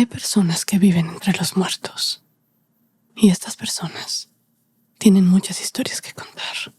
Hay personas que viven entre los muertos. Y estas personas tienen muchas historias que contar.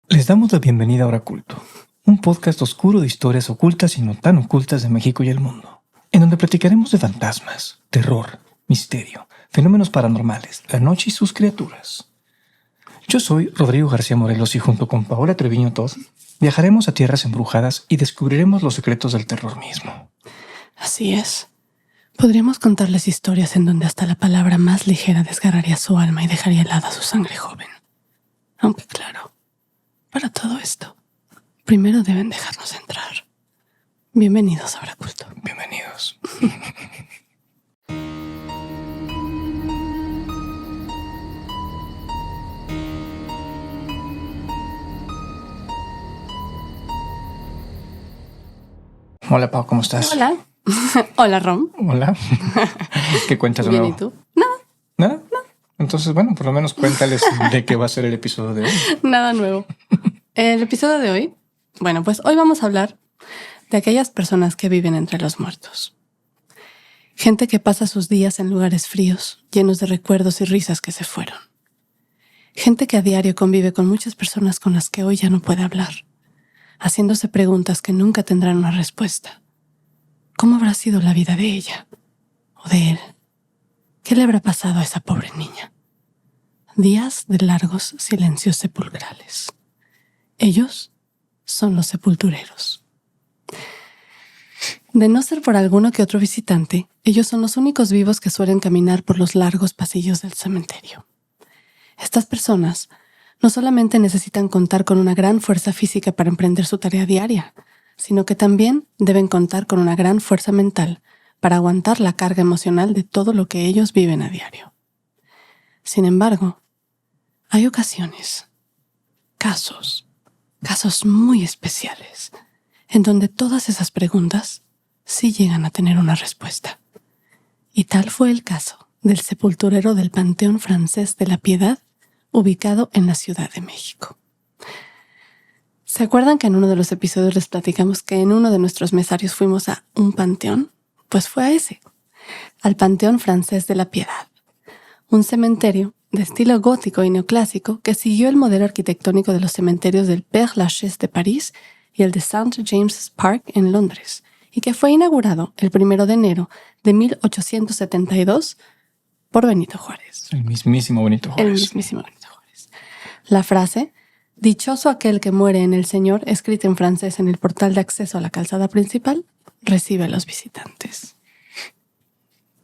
Les damos la bienvenida a Hora Culto, un podcast oscuro de historias ocultas y no tan ocultas de México y el mundo, en donde platicaremos de fantasmas, terror, misterio, fenómenos paranormales, la noche y sus criaturas. Yo soy Rodrigo García Morelos y junto con Paola Treviño Todd viajaremos a tierras embrujadas y descubriremos los secretos del terror mismo. Así es. Podríamos contarles historias en donde hasta la palabra más ligera desgarraría su alma y dejaría helada su sangre joven. Aunque claro, para todo esto, primero deben dejarnos entrar. Bienvenidos a Hora Culto. Bienvenidos. Hola, Pau, ¿cómo estás? Hola. Hola, Rom. Hola. ¿Qué cuentas de Bien, nuevo? ¿y tú? Nada. ¿Nada? No. Entonces, bueno, por lo menos cuéntales de qué va a ser el episodio de hoy. Nada nuevo. El episodio de hoy, pues hoy vamos a hablar de aquellas personas que viven entre los muertos. Gente que pasa sus días en lugares fríos, llenos de recuerdos y risas que se fueron. Gente que a diario convive con muchas personas con las que hoy ya no puede hablar, haciéndose preguntas que nunca tendrán una respuesta. ¿Cómo habrá sido la vida de ella? ¿O de él? ¿Qué le habrá pasado a esa pobre niña? Días de largos silencios sepulcrales. Ellos son los sepultureros. De no ser por alguno que otro visitante, ellos son los únicos vivos que suelen caminar por los largos pasillos del cementerio. Estas personas no solamente necesitan contar con una gran fuerza física para emprender su tarea diaria, sino que también deben contar con una gran fuerza mental para aguantar la carga emocional de todo lo que ellos viven a diario. Sin embargo, hay ocasiones, casos muy especiales, en donde todas esas preguntas sí llegan a tener una respuesta. Y tal fue el caso del sepulturero del Panteón Francés de la Piedad, ubicado en la Ciudad de México. ¿Se acuerdan que en uno de los episodios les platicamos que en uno de nuestros mesarios fuimos a un panteón? Pues fue a ese, al Panteón Francés de la Piedad, un cementerio de estilo gótico y neoclásico que siguió el modelo arquitectónico de los cementerios del Père Lachaise de París y el de St. James's Park en Londres, y que fue inaugurado el 1 de enero de 1872 por Benito Juárez. El mismísimo Benito Juárez. El mismísimo Benito Juárez. La frase, dichoso aquel que muere en el Señor, escrita en francés en el portal de acceso a la calzada principal, recibe a los visitantes.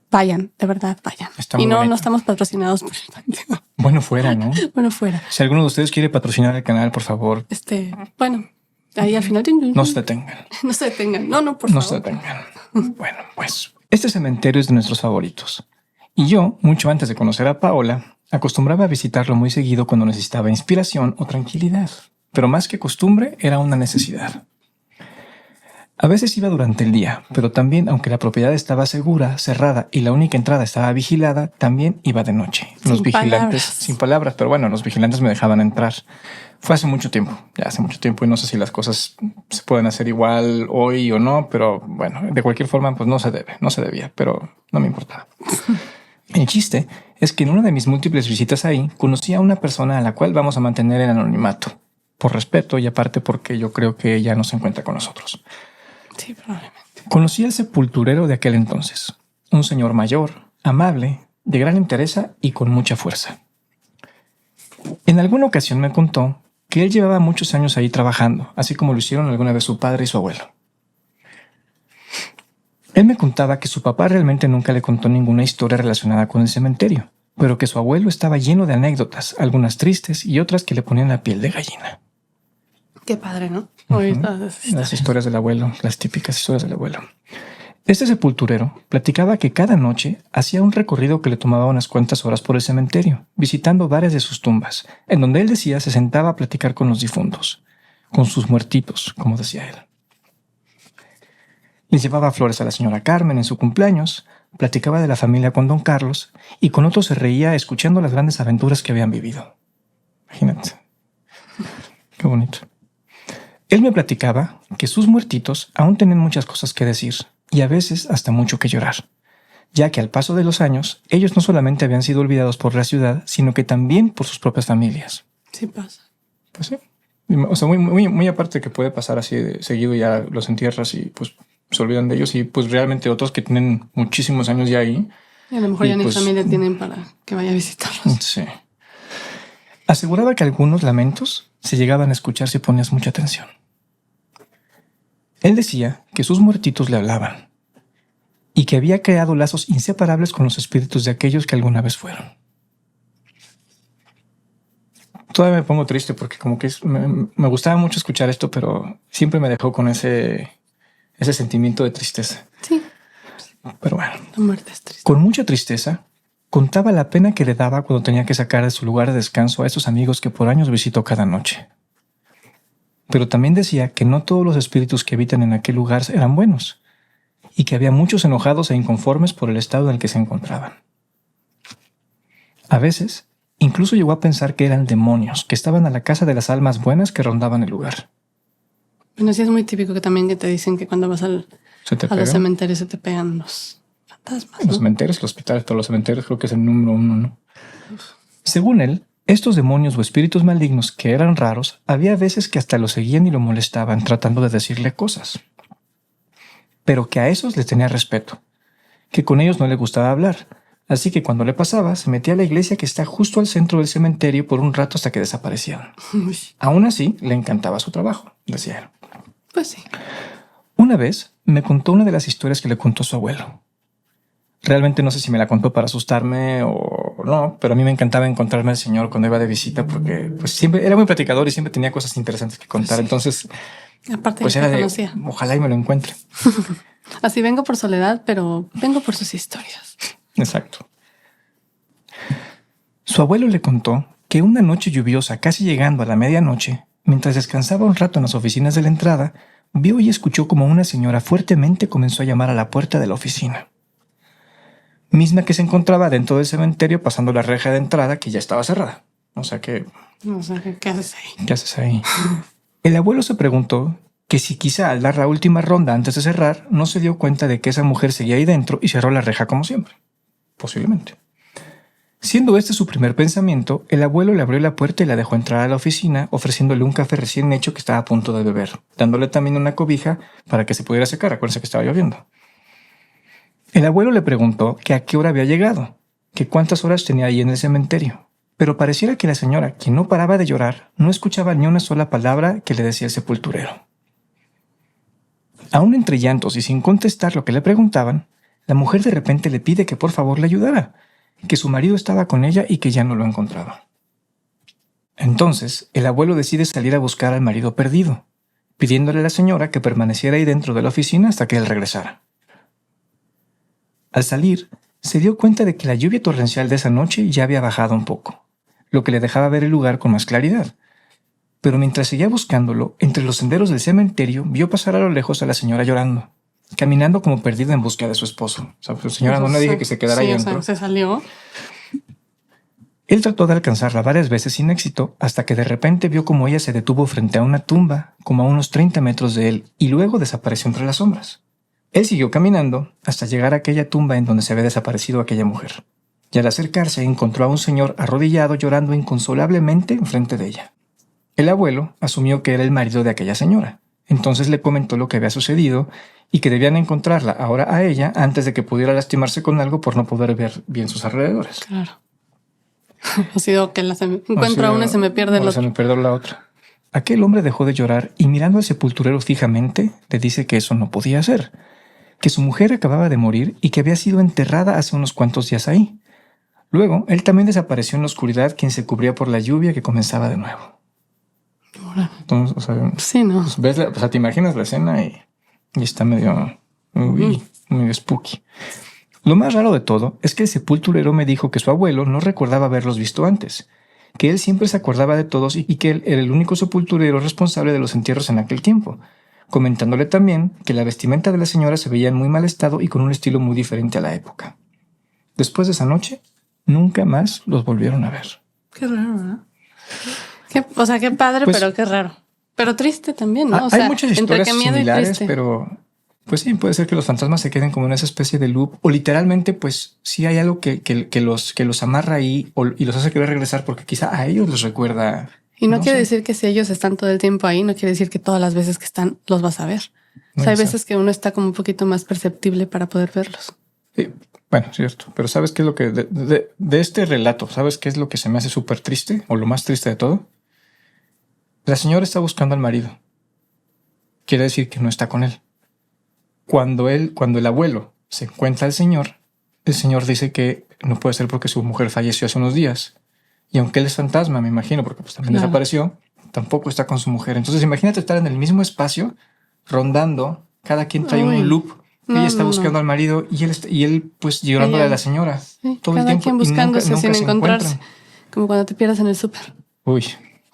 Vayan, de verdad, vayan. Y no estamos patrocinados por el panteón. Bueno, fuera, ¿no? Bueno, fuera. Si alguno de ustedes quiere patrocinar el canal, por favor. Ahí al final. No se detengan. No se detengan. No, por favor. No se detengan. Bueno, pues este cementerio es de nuestros favoritos. Y yo, mucho antes de conocer a Paola, acostumbraba a visitarlo muy seguido cuando necesitaba inspiración o tranquilidad. Pero más que costumbre, era una necesidad. A veces iba durante el día, pero también, aunque la propiedad estaba segura, cerrada y la única entrada estaba vigilada, también iba de noche. Los vigilantes, sin palabras, pero bueno, los vigilantes me dejaban entrar. Fue hace mucho tiempo, y no sé si las cosas se pueden hacer igual hoy o no, pero bueno, de cualquier forma, pues no se debía, pero no me importaba. El chiste es que en una de mis múltiples visitas ahí, conocí a una persona a la cual vamos a mantener en anonimato, por respeto y aparte porque yo creo que ella no se encuentra con nosotros. Sí, probablemente. Conocí al sepulturero de aquel entonces, un señor mayor, amable, de gran entereza y con mucha fuerza. En alguna ocasión me contó que él llevaba muchos años ahí trabajando, así como lo hicieron alguna vez su padre y su abuelo. Él me contaba que su papá realmente nunca le contó ninguna historia relacionada con el cementerio, pero que su abuelo estaba lleno de anécdotas, algunas tristes y otras que le ponían la piel de gallina. Qué padre, ¿no? Las historias del abuelo, las típicas historias del abuelo. Este sepulturero platicaba que cada noche hacía un recorrido que le tomaba unas cuantas horas por el cementerio, visitando varias de sus tumbas, en donde él decía se sentaba a platicar con los difuntos. con sus muertitos, como decía él. Les llevaba flores a la señora Carmen en su cumpleaños, platicaba de la familia con don Carlos y con otros se reía escuchando las grandes aventuras que habían vivido. Imagínate. Qué bonito. Él me platicaba que sus muertitos aún tenían muchas cosas que decir y a veces hasta mucho que llorar, ya que al paso de los años ellos no solamente habían sido olvidados por la ciudad, sino que también por sus propias familias. Sí pasa. Pues sí. O sea, muy aparte que puede pasar así de seguido, ya los entierras y pues se olvidan de ellos, y pues realmente otros que tienen muchísimos años ya ahí. Y a lo mejor ya ni pues, familia tienen para que vaya a visitarlos. Sí. Aseguraba que algunos lamentos se llegaban a escuchar si ponías mucha atención. Él decía que sus muertitos le hablaban y que había creado lazos inseparables con los espíritus de aquellos que alguna vez fueron. Todavía me pongo triste porque como que me gustaba mucho escuchar esto, pero siempre me dejó con ese sentimiento de tristeza. Sí. Pero bueno. La muerte es triste. Con mucha tristeza, contaba la pena que le daba cuando tenía que sacar de su lugar de descanso a esos amigos que por años visitó cada noche. Pero también decía que no todos los espíritus que habitan en aquel lugar eran buenos y que había muchos enojados e inconformes por el estado en el que se encontraban. A veces, incluso llegó a pensar que eran demonios que estaban a la casa de las almas buenas que rondaban el lugar. Bueno, sí es muy típico que también que te dicen que cuando vas a los cementerios se te pegan los fantasmas, ¿no? Los cementerios, los hospitales, todos los cementerios creo que es el número 1, ¿no? Según él, estos demonios o espíritus malignos que eran raros, había veces que hasta lo seguían y lo molestaban tratando de decirle cosas. Pero que a esos les tenía respeto, que con ellos no le gustaba hablar. Así que cuando le pasaba, se metía a la iglesia que está justo al centro del cementerio por un rato hasta que desaparecían. Uy. Aún así, le encantaba su trabajo, decía él. Pues sí. Una vez me contó una de las historias que le contó su abuelo. Realmente no sé si me la contó para asustarme o no, pero a mí me encantaba encontrarme al señor cuando iba de visita porque pues siempre era muy platicador y siempre tenía cosas interesantes que contar. Sí. Entonces, aparte pues ya era de, conocía. Ojalá y me lo encuentre. Así vengo por soledad, pero vengo por sus historias. Exacto. Su abuelo le contó que una noche lluviosa, casi llegando a la medianoche, mientras descansaba un rato en las oficinas de la entrada, vio y escuchó como una señora fuertemente comenzó a llamar a la puerta de la oficina, misma que se encontraba dentro del cementerio pasando la reja de entrada que ya estaba cerrada. O sea que... ¿qué haces ahí? ¿Qué haces ahí? El abuelo se preguntó que si quizá al dar la última ronda antes de cerrar no se dio cuenta de que esa mujer seguía ahí dentro y cerró la reja como siempre. Posiblemente. Siendo este su primer pensamiento, el abuelo le abrió la puerta y la dejó entrar a la oficina, ofreciéndole un café recién hecho que estaba a punto de beber, dándole también una cobija para que se pudiera secar. Acuérdense que estaba lloviendo. El abuelo le preguntó que a qué hora había llegado, que cuántas horas tenía ahí en el cementerio, pero pareciera que la señora, quien no paraba de llorar, no escuchaba ni una sola palabra que le decía el sepulturero. Aún entre llantos y sin contestar lo que le preguntaban, la mujer de repente le pide que por favor le ayudara, que su marido estaba con ella y que ya no lo encontraba. Entonces, el abuelo decide salir a buscar al marido perdido, pidiéndole a la señora que permaneciera ahí dentro de la oficina hasta que él regresara. Al salir, se dio cuenta de que la lluvia torrencial de esa noche ya había bajado un poco, lo que le dejaba ver el lugar con más claridad. Pero mientras seguía buscándolo, entre los senderos del cementerio, vio pasar a lo lejos a la señora llorando, caminando como perdida en búsqueda de su esposo. O sea, su señora no le dije que se quedara ahí dentro. O sea, se salió. Él trató de alcanzarla varias veces sin éxito, hasta que de repente vio como ella se detuvo frente a una tumba, como a unos 30 metros de él, y luego desapareció entre las sombras. Él siguió caminando hasta llegar a aquella tumba en donde se había desaparecido aquella mujer. Y al acercarse encontró a un señor arrodillado llorando inconsolablemente enfrente de ella. El abuelo asumió que era el marido de aquella señora. Entonces le comentó lo que había sucedido y que debían encontrarla ahora a ella antes de que pudiera lastimarse con algo por no poder ver bien sus alrededores. Claro. Ha sido que encuentro a una y se me pierde la otra. Se me perdió la otra. Aquel hombre dejó de llorar y mirando al sepulturero fijamente le dice que eso no podía ser, que su mujer acababa de morir y que había sido enterrada hace unos cuantos días ahí. Luego, él también desapareció en la oscuridad, quien se cubría por la lluvia que comenzaba de nuevo. Entonces, o sea, sí, ¿no? Pues ves o sea, te imaginas la escena y está medio muy spooky. Lo más raro de todo es que el sepulturero me dijo que su abuelo no recordaba haberlos visto antes, que él siempre se acordaba de todos y que él era el único sepulturero responsable de los entierros en aquel tiempo, comentándole también que la vestimenta de la señora se veía en muy mal estado y con un estilo muy diferente a la época. Después de esa noche, nunca más los volvieron a ver. Qué raro, ¿no? O sea, qué padre, pues, pero qué raro. Pero triste también, ¿no? O hay sea, muchas historias similares, pero pues sí, puede ser que los fantasmas se queden como en esa especie de loop, o literalmente, pues sí hay algo que los amarra ahí y los hace querer regresar porque quizá a ellos les recuerda. Y no quiere decir que si ellos están todo el tiempo ahí, no quiere decir que todas las veces que están los vas a ver. O sea, hay veces que uno está como un poquito más perceptible para poder verlos. Sí, bueno, cierto. Pero ¿sabes qué es lo que de este relato? ¿Sabes qué es lo que se me hace súper triste o lo más triste de todo? La señora está buscando al marido. Quiere decir que no está con él. Cuando el abuelo se encuentra al señor, el señor dice que no puede ser porque su mujer falleció hace unos días. Y aunque él es fantasma, me imagino, porque pues también desapareció, tampoco está con su mujer. Entonces imagínate estar en el mismo espacio, rondando, cada quien trae un loop. Ella está buscando al marido y él pues llorándole a la señora. Sí, todo el tiempo. Quien buscándose sin encontrarse. Como cuando te pierdas en el súper. Uy.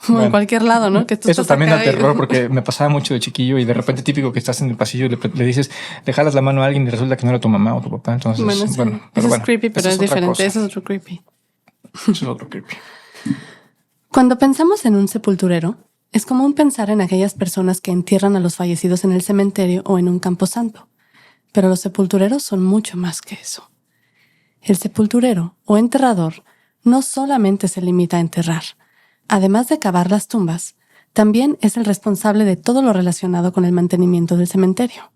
Bueno, en cualquier lado, ¿no? Que eso también da terror porque me pasaba mucho de chiquillo y de repente típico que estás en el pasillo y le dices, le jalas la mano a alguien y resulta que no era tu mamá o tu papá. Entonces, bueno, eso es creepy, pero es diferente. Eso es otro creepy. Eso es otro creepy. Cuando pensamos en un sepulturero, es común pensar en aquellas personas que entierran a los fallecidos en el cementerio o en un camposanto. Pero los sepultureros son mucho más que eso. El sepulturero o enterrador no solamente se limita a enterrar. Además de cavar las tumbas, también es el responsable de todo lo relacionado con el mantenimiento del cementerio.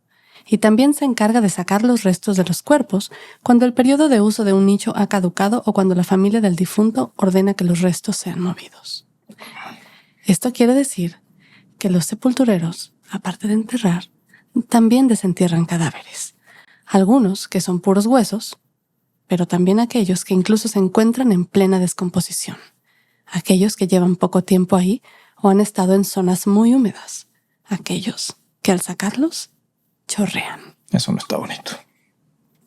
Y también se encarga de sacar los restos de los cuerpos cuando el periodo de uso de un nicho ha caducado o cuando la familia del difunto ordena que los restos sean movidos. Esto quiere decir que los sepultureros, aparte de enterrar, también desentierran cadáveres. Algunos que son puros huesos, pero también aquellos que incluso se encuentran en plena descomposición. Aquellos que llevan poco tiempo ahí o han estado en zonas muy húmedas. Aquellos que al sacarlos, chorrean. Eso no está bonito.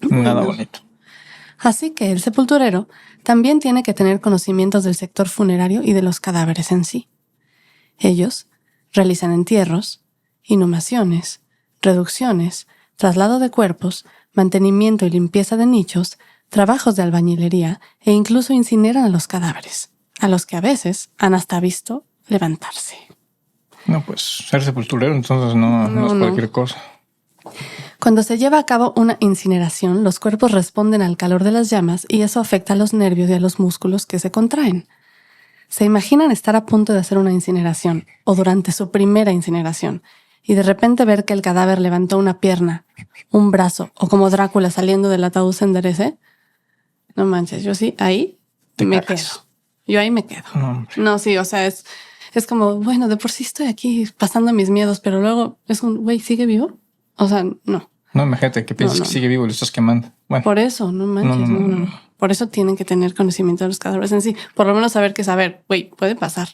Nada bonito. Así que el sepulturero también tiene que tener conocimientos del sector funerario y de los cadáveres en sí. Ellos realizan entierros, inhumaciones, reducciones, traslado de cuerpos, mantenimiento y limpieza de nichos, trabajos de albañilería e incluso incineran a los cadáveres, a los que a veces han hasta visto levantarse. No, pues ser sepulturero entonces no es cualquier cosa. Cuando se lleva a cabo una incineración, los cuerpos responden al calor de las llamas y eso afecta a los nervios y a los músculos que se contraen. ¿Se imaginan estar a punto de hacer una incineración o durante su primera incineración y de repente ver que el cadáver levantó una pierna, un brazo o como Drácula saliendo del ataúd se enderece? No manches, yo sí, ahí me quedo. Yo ahí me quedo. No, sí, o sea, es como, bueno, de por sí estoy aquí pasando mis miedos, pero luego es un, güey, ¿sigue vivo? O sea, no. No, imagínate que piensas que sigue vivo y lo estás quemando. Bueno. Por eso, no manches, no. Por eso tienen que tener conocimiento de los cadáveres en sí. Por lo menos saber, güey, puede pasar.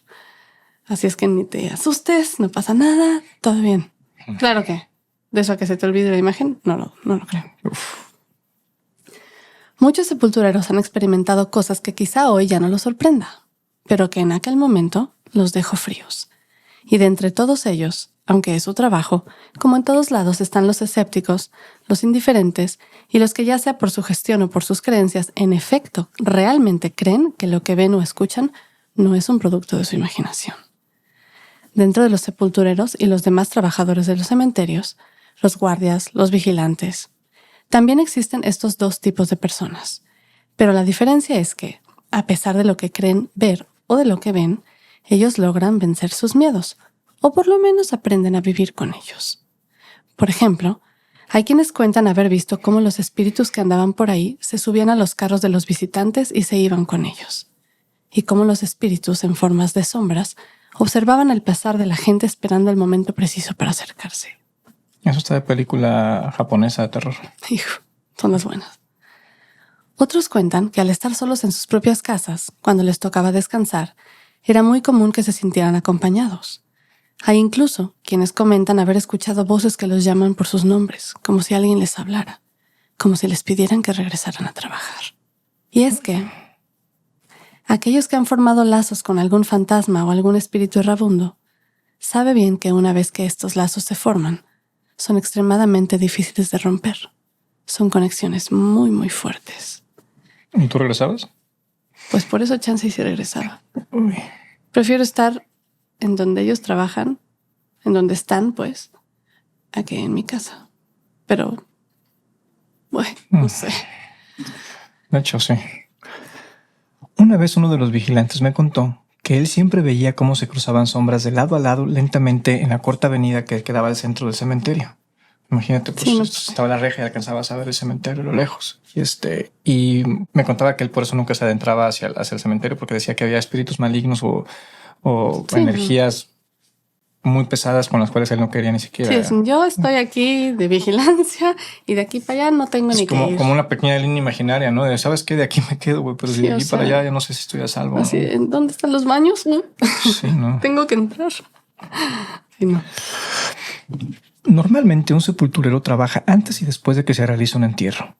Así es que ni te asustes, no pasa nada, todo bien. Claro que de eso a que se te olvide la imagen, no lo creo. Uf. Muchos sepultureros han experimentado cosas que quizá hoy ya no los sorprenda, pero que en aquel momento los dejó fríos. Y de entre todos ellos, aunque es su trabajo, como en todos lados están los escépticos, los indiferentes y los que ya sea por su gestión o por sus creencias, en efecto, realmente creen que lo que ven o escuchan no es un producto de su imaginación. Dentro de los sepultureros y los demás trabajadores de los cementerios, los guardias, los vigilantes, también existen estos dos tipos de personas. Pero la diferencia es que, a pesar de lo que creen ver o de lo que ven, ellos logran vencer sus miedos, o por lo menos aprenden a vivir con ellos. Por ejemplo, hay quienes cuentan haber visto cómo los espíritus que andaban por ahí se subían a los carros de los visitantes y se iban con ellos, y cómo los espíritus, en formas de sombras, observaban el pasar de la gente esperando el momento preciso para acercarse. Eso está de película japonesa de terror. Hijo, son las buenas. Otros cuentan que al estar solos en sus propias casas, cuando les tocaba descansar, era muy común que se sintieran acompañados. Hay incluso quienes comentan haber escuchado voces que los llaman por sus nombres, como si alguien les hablara, como si les pidieran que regresaran a trabajar. Y es que Aquellos que han formado lazos con algún fantasma o algún espíritu errabundo sabe bien que una vez que estos lazos se forman, son extremadamente difíciles de romper. Son conexiones muy, muy fuertes. ¿Y tú regresabas? Pues por eso chance y sí regresaba. Uy. Prefiero estar en donde ellos trabajan, en donde están, pues, a que en mi casa. Pero, bueno, no sé. De hecho, sí. Una vez uno de los vigilantes me contó que él siempre veía cómo se cruzaban sombras de lado a lado lentamente en la corta avenida que quedaba al centro del cementerio. Imagínate, pues Sí, no. estaba la reja y alcanzabas a ver el cementerio a lo lejos. Y me contaba que él por eso nunca se adentraba hacia el cementerio, porque decía que había espíritus malignos o Sí, energías muy pesadas con las cuales él no quería ni siquiera. Sí, yo estoy aquí de vigilancia y de aquí para allá no tengo ni que ir. Como una pequeña línea imaginaria, ¿no? De, ¿sabes qué? De aquí me quedo, güey, pero Sí, si de o aquí para sea, allá ya no sé si estoy a salvo. Así, ¿no? ¿en dónde están los baños? ¿No? Sí, no. Tengo que entrar. Sí, no. Normalmente un sepulturero trabaja antes y después de que se realice un entierro.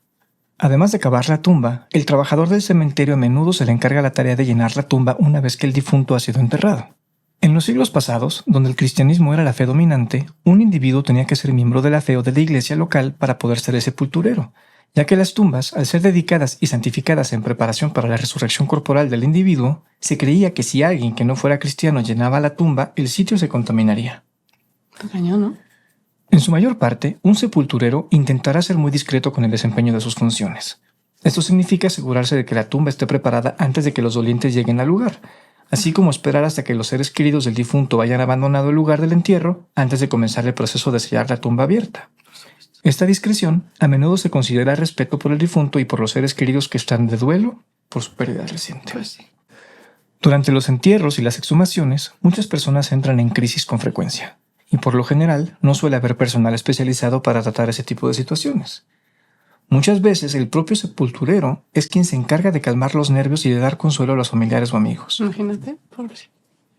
Además de cavar la tumba, el trabajador del cementerio a menudo se le encarga la tarea de llenar la tumba una vez que el difunto ha sido enterrado. En los siglos pasados, donde el cristianismo era la fe dominante, un individuo tenía que ser miembro de la fe o de la iglesia local para poder ser el sepulturero, ya que las tumbas, al ser dedicadas y santificadas en preparación para la resurrección corporal del individuo, se creía que si alguien que no fuera cristiano llenaba la tumba, el sitio se contaminaría. Está cañón, ¿no? En su mayor parte, un sepulturero intentará ser muy discreto con el desempeño de sus funciones. Esto significa asegurarse de que la tumba esté preparada antes de que los dolientes lleguen al lugar, así como esperar hasta que los seres queridos del difunto hayan abandonado el lugar del entierro antes de comenzar el proceso de sellar la tumba abierta. Esta discreción a menudo se considera respeto por el difunto y por los seres queridos que están de duelo por su pérdida reciente. Pues sí. Durante los entierros y las exhumaciones, muchas personas entran en crisis con frecuencia, y por lo general no suele haber personal especializado para tratar ese tipo de situaciones. Muchas veces el propio sepulturero es quien se encarga de calmar los nervios y de dar consuelo a los familiares o amigos. Imagínate, pobrecito.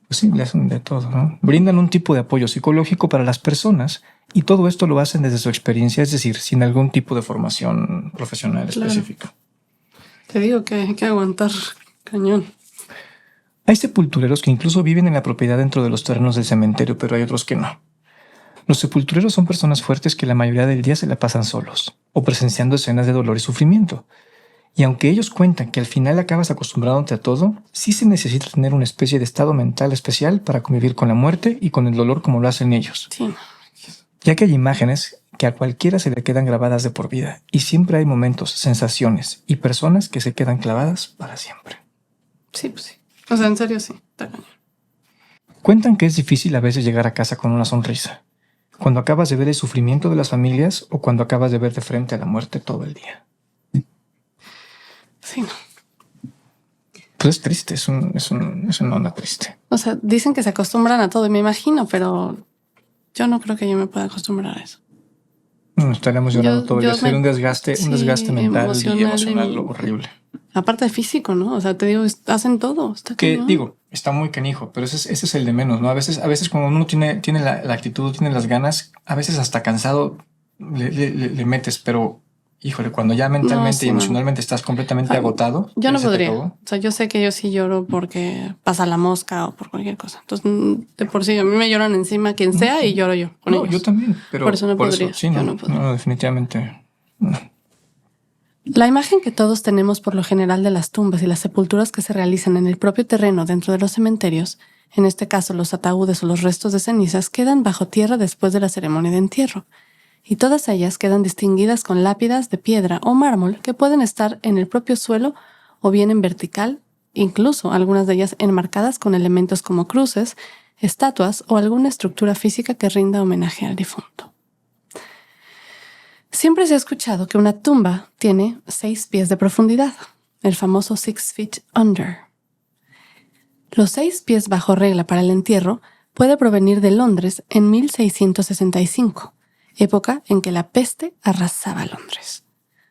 Pues sí, le hacen de todo, ¿no? Brindan un tipo de apoyo psicológico para las personas y todo esto lo hacen desde su experiencia, es decir, sin algún tipo de formación profesional específica. Te digo que hay que aguantar cañón. Hay sepultureros que incluso viven en la propiedad dentro de los terrenos del cementerio, pero hay otros que no. Los sepultureros son personas fuertes que la mayoría del día se la pasan solos o presenciando escenas de dolor y sufrimiento. Y aunque ellos cuentan que al final acabas acostumbrándote a todo, sí se necesita tener una especie de estado mental especial para convivir con la muerte y con el dolor como lo hacen ellos. Sí. Ya que hay imágenes que a cualquiera se le quedan grabadas de por vida y siempre hay momentos, sensaciones y personas que se quedan clavadas para siempre. Sí, pues sí. O sea, en serio sí. Está cañón. Cuentan que es difícil a veces llegar a casa con una sonrisa, cuando acabas de ver el sufrimiento de las familias o cuando acabas de ver de frente a la muerte todo el día. Sí, no. Pues es triste, es una onda triste. O sea, dicen que se acostumbran a todo y me imagino, pero yo no creo que yo me pueda acostumbrar a eso. Estaríamos llorando todo el día. Sería un desgaste mental emocional y emocional horrible. Aparte de físico, ¿no? O sea, te digo, hacen todo. Está Que cañón. digo, está muy canijo, pero ese es el de menos, ¿no? A veces cuando uno tiene la actitud, tiene las ganas, a veces hasta cansado le metes, pero híjole, cuando ya mentalmente y emocionalmente estás completamente agotado. Yo no podría. O sea, yo sé que yo sí lloro porque pasa la mosca o por cualquier cosa. Entonces, de por sí, a mí me lloran encima quien sea y lloro yo con ellos. Yo también, pero por eso no podría. Eso, sí, no podría. No, definitivamente no. La imagen que todos tenemos por lo general de las tumbas y las sepulturas que se realizan en el propio terreno dentro de los cementerios, en este caso los ataúdes o los restos de cenizas, quedan bajo tierra después de la ceremonia de entierro, y todas ellas quedan distinguidas con lápidas de piedra o mármol que pueden estar en el propio suelo o bien en vertical, incluso algunas de ellas enmarcadas con elementos como cruces, estatuas o alguna estructura física que rinda homenaje al difunto. Siempre se ha escuchado que una tumba tiene 6 pies de profundidad, el famoso 6 feet under. Los 6 pies bajo regla para el entierro puede provenir de Londres en 1665, época en que la peste arrasaba Londres.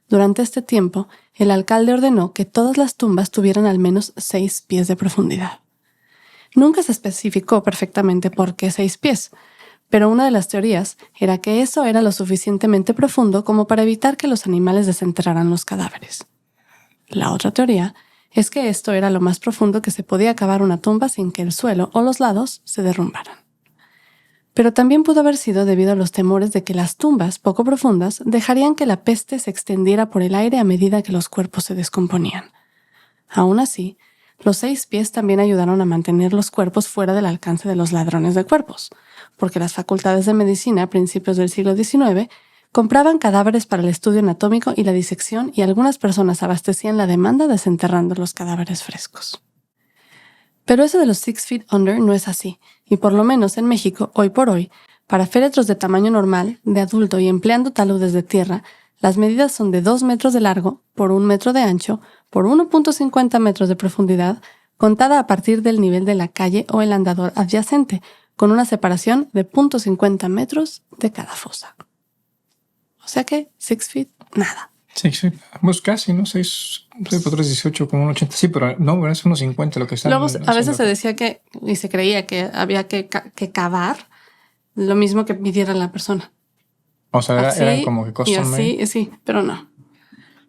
Durante este tiempo, el alcalde ordenó que todas las tumbas tuvieran al menos 6 pies de profundidad. Nunca se especificó perfectamente por qué 6 pies, pero una de las teorías era que eso era lo suficientemente profundo como para evitar que los animales desenterraran los cadáveres. La otra teoría es que esto era lo más profundo que se podía cavar una tumba sin que el suelo o los lados se derrumbaran. Pero también pudo haber sido debido a los temores de que las tumbas poco profundas dejarían que la peste se extendiera por el aire a medida que los cuerpos se descomponían. Aún así, los 6 pies también ayudaron a mantener los cuerpos fuera del alcance de los ladrones de cuerpos, porque las facultades de medicina a principios del siglo XIX compraban cadáveres para el estudio anatómico y la disección, y algunas personas abastecían la demanda desenterrando los cadáveres frescos. Pero eso de los 6 feet under no es así, y por lo menos en México, hoy por hoy, para féretros de tamaño normal, de adulto y empleando taludes de tierra, las medidas son de 2 metros de largo por 1 metro de ancho por 1.50 metros de profundidad, contada a partir del nivel de la calle o el andador adyacente, con una separación de 0.50 metros de cada fosa. O sea que 6 feet, nada. 6 feet, pues casi, ¿no? 6 por 3, 18, como un 80. Sí, pero no, es unos 50 lo que están. Luego, a veces se decía que, y se creía que había que cavar lo mismo que midiera la persona. O sea, eran como que custom made. Y así, sí, pero no.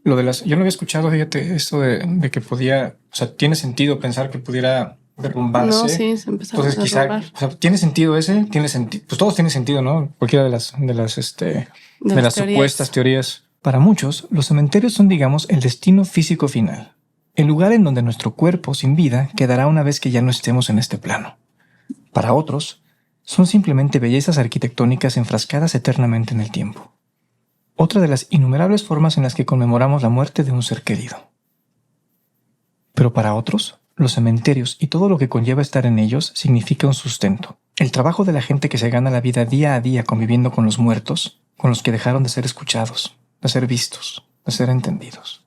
Yo no había escuchado, fíjate, esto de que podía, o sea, tiene sentido pensar que pudiera derrumbarse. No, sí, se empezaron a derrumbar. O sea, tiene sentido tiene sentido, pues todos tienen sentido, ¿no? Cualquiera de las supuestas teorías. Para muchos, los cementerios son, digamos, el destino físico final, el lugar en donde nuestro cuerpo sin vida quedará una vez que ya no estemos en este plano. Para otros, son simplemente bellezas arquitectónicas enfrascadas eternamente en el tiempo. Otra de las innumerables formas en las que conmemoramos la muerte de un ser querido. Pero para otros, los cementerios y todo lo que conlleva estar en ellos significa un sustento. El trabajo de la gente que se gana la vida día a día conviviendo con los muertos, con los que dejaron de ser escuchados, de ser vistos, de ser entendidos.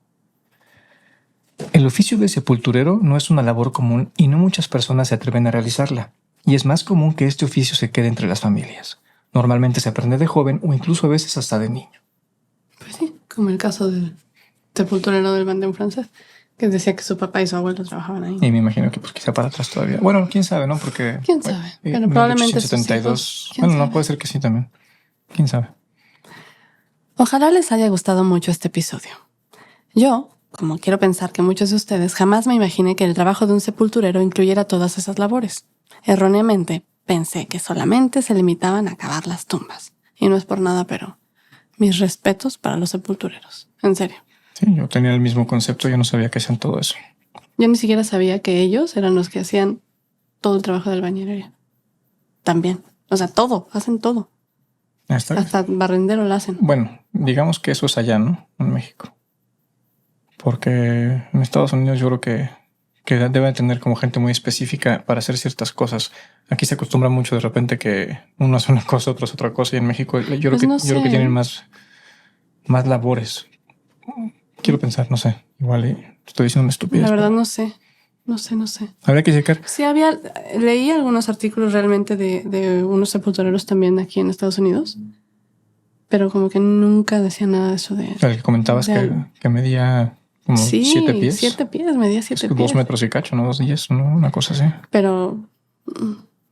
El oficio de sepulturero no es una labor común y no muchas personas se atreven a realizarla, y es más común que este oficio se quede entre las familias. Normalmente se aprende de joven o incluso a veces hasta de niño. Pues sí, como el caso del sepulturero del Vendée francés, que decía que su papá y su abuelo trabajaban ahí. Y me imagino que pues quizá para atrás todavía. Bueno, quién sabe, ¿no? Porque... ¿Quién sabe? Pero probablemente 1872. Bueno, no, puede ser que sí también. ¿Quién sabe? Ojalá les haya gustado mucho este episodio. Yo, como quiero pensar que muchos de ustedes, jamás me imaginé que el trabajo de un sepulturero incluyera todas esas labores. Erróneamente, pensé que solamente se limitaban a cavar las tumbas. Y no es por nada, pero mis respetos para los sepultureros. En serio. Sí, yo tenía el mismo concepto, yo no sabía que hacían todo eso. Yo ni siquiera sabía que ellos eran los que hacían todo el trabajo de albañilería. También. O sea, todo, hacen todo. Hasta barrendero lo hacen. Bueno, digamos que eso es allá, ¿no? En México. Porque en Estados Unidos yo creo que deben tener como gente muy específica para hacer ciertas cosas. Aquí se acostumbra mucho de repente que uno hace una cosa, otro hace otra cosa. Y en México yo creo que tienen más labores. Quiero pensar, no sé. Igual estoy diciendo una estupidez. La verdad no sé. No sé. Habría que checar. Sí, leí algunos artículos realmente de unos sepultureros también aquí en Estados Unidos, pero como que nunca decía nada de eso de... El que comentabas que medía como 7 pies. 7 pies, medía 7 pies. 2 metros y cacho, ¿no? 2 10, ¿no? Una cosa así. Pero...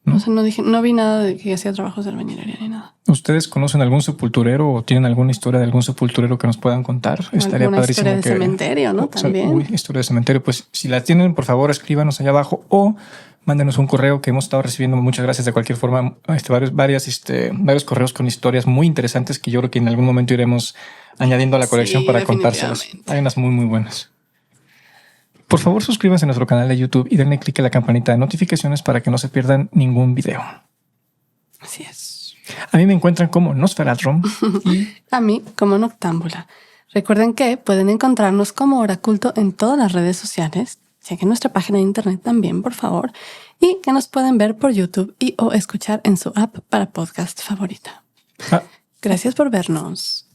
¿No? O sea, no vi nada de que hacía trabajos de albañilería ni nada. ¿Ustedes conocen algún sepulturero o tienen alguna historia de algún sepulturero que nos puedan contar? Estaría padrísimo. Historia de cementerio, ¿no? También. Historia de cementerio. Pues si la tienen, por favor, escríbanos allá abajo o mándenos un correo que hemos estado recibiendo. Muchas gracias de cualquier forma. Varios correos con historias muy interesantes que yo creo que en algún momento iremos añadiendo a la colección para contárselas. Hay unas muy, muy buenas. Por favor, suscríbanse a nuestro canal de YouTube y denle clic a la campanita de notificaciones para que no se pierdan ningún video. Así es. A mí me encuentran como Nosferatron y a mí como Noctámbula. Recuerden que pueden encontrarnos como Oraculto en todas las redes sociales. Chequen nuestra página de internet también, por favor. Y que nos pueden ver por YouTube o escuchar en su app para podcast favorita. Gracias por vernos.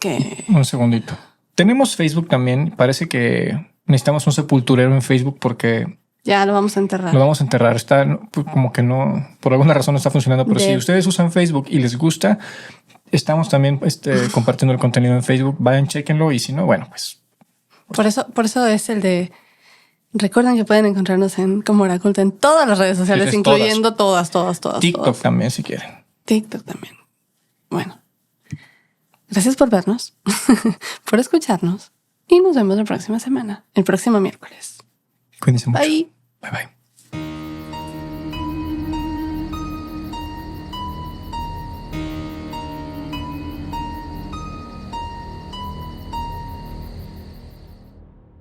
Un segundito. Tenemos Facebook también. Parece que necesitamos un sepulturero en Facebook porque... Ya lo vamos a enterrar. Está como que no... Por alguna razón no está funcionando. Pero si ustedes usan Facebook y les gusta, estamos también compartiendo el contenido en Facebook. Vayan, chéquenlo. Y si no, bueno, pues... Por eso es el de... Recuerden que pueden encontrarnos como Oraculto en todas las redes sociales, incluyendo todas. TikTok también, si quieren. TikTok también. Bueno. Gracias por vernos, por escucharnos y nos vemos la próxima semana, el próximo miércoles. Cuídense mucho. Bye. Bye bye.